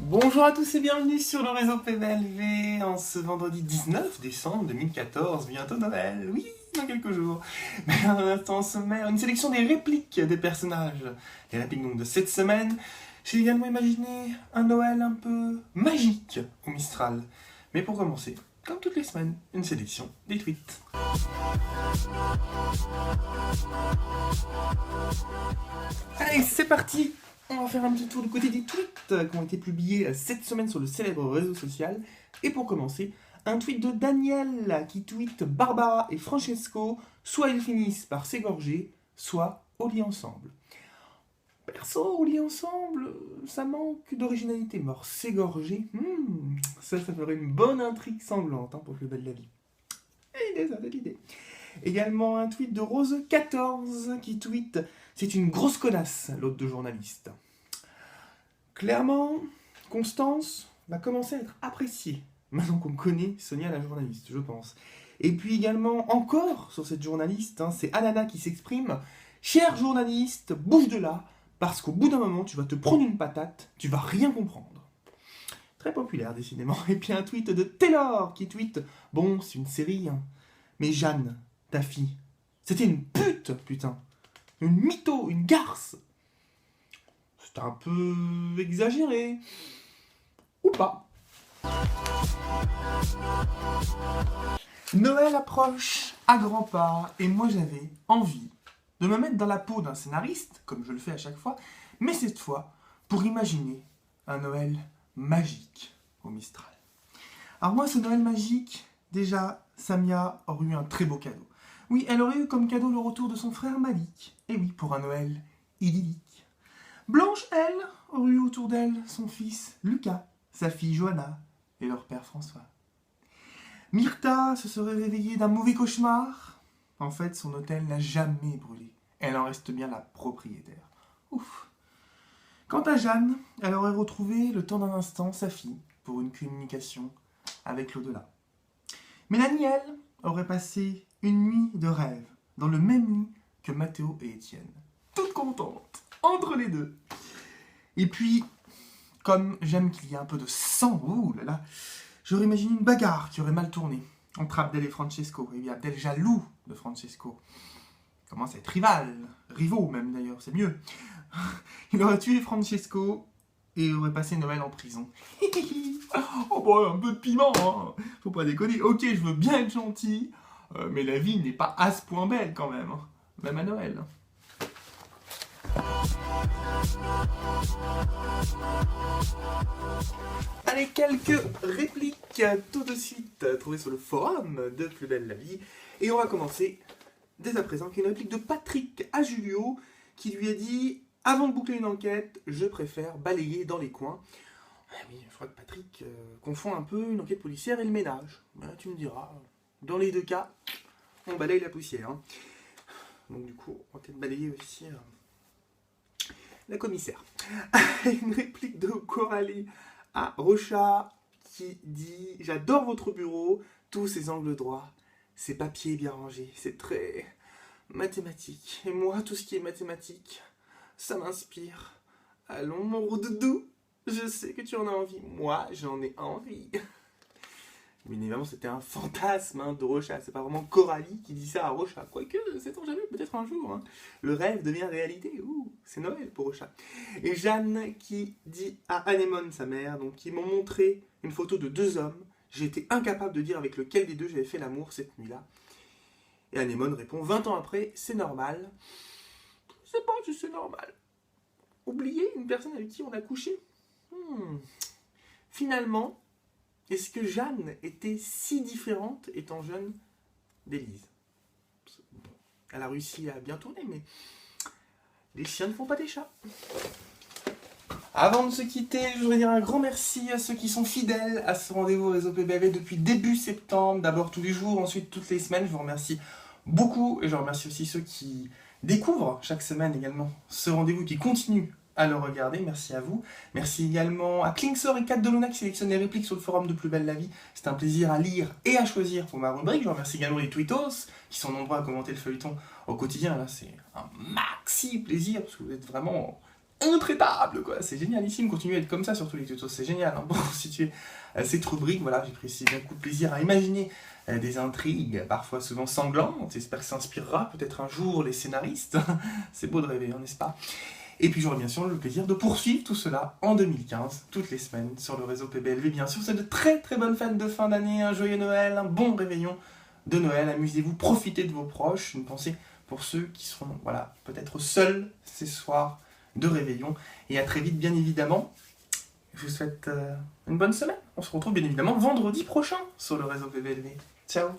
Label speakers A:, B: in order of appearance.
A: Bonjour à tous et bienvenue sur le réseau PBLV en ce vendredi 19 décembre 2014, bientôt Noël, oui, dans quelques jours. Mais dans un instant sommaire, une sélection des répliques des personnages. Les répliques donc de cette semaine. J'ai également imaginé un Noël un peu magique au Mistral. Mais pour commencer, comme toutes les semaines, une sélection des tweets. Allez, c'est parti! On va faire un petit tour du côté des tweets qui ont été publiés cette semaine sur le célèbre réseau social. Et pour commencer, un tweet de Daniel qui tweet Barbara et Francesco, soit ils finissent par s'égorger, soit au lit ensemble. Perso, au lit ensemble, ça manque d'originalité. Mort s'égorger, ça ferait une bonne intrigue sanglante pour Plus belle la vie. Idée, ça, cette idée. Également un tweet de Rose14 qui tweet c'est une grosse connasse, l'autre de journaliste. Clairement, Constance va commencer à être appréciée, maintenant qu'on connaît Sonia la journaliste, je pense. Et puis également, encore sur cette journaliste, c'est Alana qui s'exprime. Chère journaliste, bouge de là, parce qu'au bout d'un moment, tu vas te prendre une patate, tu vas rien comprendre. Très populaire, décidément. Et puis un tweet de Taylor qui tweet bon, c'est une série, mais Jeanne, ta fille, c'était une pute, putain. Une mytho, une garce. C'est un peu exagéré. Ou pas. Noël approche à grands pas et moi j'avais envie de me mettre dans la peau d'un scénariste, comme je le fais à chaque fois, mais cette fois pour imaginer un Noël magique au Mistral. Alors moi ce Noël magique, déjà Samia aurait eu un très beau cadeau. Oui, elle aurait eu comme cadeau le retour de son frère Malik. Et oui, pour un Noël idyllique. Blanche, elle, aurait eu autour d'elle son fils Lucas, sa fille Johanna et leur père François. Myrtha se serait réveillée d'un mauvais cauchemar. En fait, son hôtel n'a jamais brûlé. Elle en reste bien la propriétaire. Ouf. Quant à Jeanne, elle aurait retrouvé le temps d'un instant sa fille pour une communication avec l'au-delà. Mélanie, elle, aurait passé une nuit de rêve dans le même lit que Mathéo et Étienne. Toute contente, entre les deux. Et puis, comme j'aime qu'il y ait un peu de sang, j'aurais imaginé une bagarre qui aurait mal tourné entre Abdel et Francesco. Et bien Abdel jaloux de Francesco. Il commence à être rivaux même d'ailleurs, c'est mieux. Il aurait tué Francesco et aurait passé Noël en prison. Oh bah un peu de piment, faut pas déconner. Ok, je veux bien être gentil, mais la vie n'est pas à ce point belle quand même, même à Noël. Allez, quelques répliques tout de suite trouvées sur le forum de Plus belle la vie. Et on va commencer dès à présent avec une réplique de Patrick à Julio qui lui a dit « Avant de boucler une enquête, je préfère balayer dans les coins ». Ah oui, je crois que Patrick confond un peu une enquête policière et le ménage. Tu me diras, dans les deux cas, on balaye la poussière. Donc du coup, on va peut-être balayer aussi la commissaire. Une réplique de Coralie à Rocha qui dit « J'adore votre bureau, tous ces angles droits, ces papiers bien rangés, c'est très mathématique. Et moi, tout ce qui est mathématique, ça m'inspire. Allons mon roux-doudou, je sais que tu en as envie, moi j'en ai envie. » Mais évidemment, c'était un fantasme de Rocha. C'est pas vraiment Coralie qui dit ça à Rocha. Quoique, sait-on jamais, peut-être un jour. Le rêve devient réalité. Ouh, c'est Noël pour Rocha. Et Jeanne qui dit à Anémone, sa mère, donc qui m'ont montré une photo de deux hommes. J'ai été incapable de dire avec lequel des deux j'avais fait l'amour cette nuit-là. Et Anémone répond, 20 ans après, c'est normal. Je sais pas si c'est normal. Oublier une personne avec qui on a couché. Finalement, est-ce que Jeanne était si différente étant jeune d'Élise? Elle a réussi à bien tourner, mais les chiens ne font pas des chats. Avant de se quitter, je voudrais dire un grand merci à ceux qui sont fidèles à ce rendez-vous réseau PBV depuis début septembre. D'abord tous les jours, ensuite toutes les semaines. Je vous remercie beaucoup et je remercie aussi ceux qui découvrent chaque semaine également ce rendez-vous, qui continue à le regarder. Merci à vous. Merci également à Klingsor et Kat Deluna qui sélectionnent les répliques sur le forum de Plus belle la vie. C'est un plaisir à lire et à choisir pour ma rubrique. Je remercie également les tweetos qui sont nombreux à commenter le feuilleton au quotidien. Là, c'est un maxi plaisir parce que vous êtes vraiment intraitable, quoi. C'est génialissime, continuez à être comme ça sur tous les tutos, c'est génial. Hein. Pour situer cette rubrique, voilà, j'ai pris ici beaucoup de plaisir à imaginer des intrigues, parfois souvent sanglantes. J'espère que ça inspirera peut-être un jour les scénaristes. C'est beau de rêver, hein, n'est-ce pas? Et puis j'aurai bien sûr le plaisir de poursuivre tout cela en 2015, toutes les semaines, sur le réseau PBLV. Bien sûr, c'est de très très bonnes fêtes de fin d'année, un joyeux Noël, un bon réveillon de Noël. Amusez-vous, profitez de vos proches. Une pensée pour ceux qui seront, voilà, peut-être seuls ces soirs de réveillon. Et à très vite, bien évidemment. Je vous souhaite une bonne semaine. On se retrouve bien évidemment vendredi prochain sur le réseau PBLV. Ciao.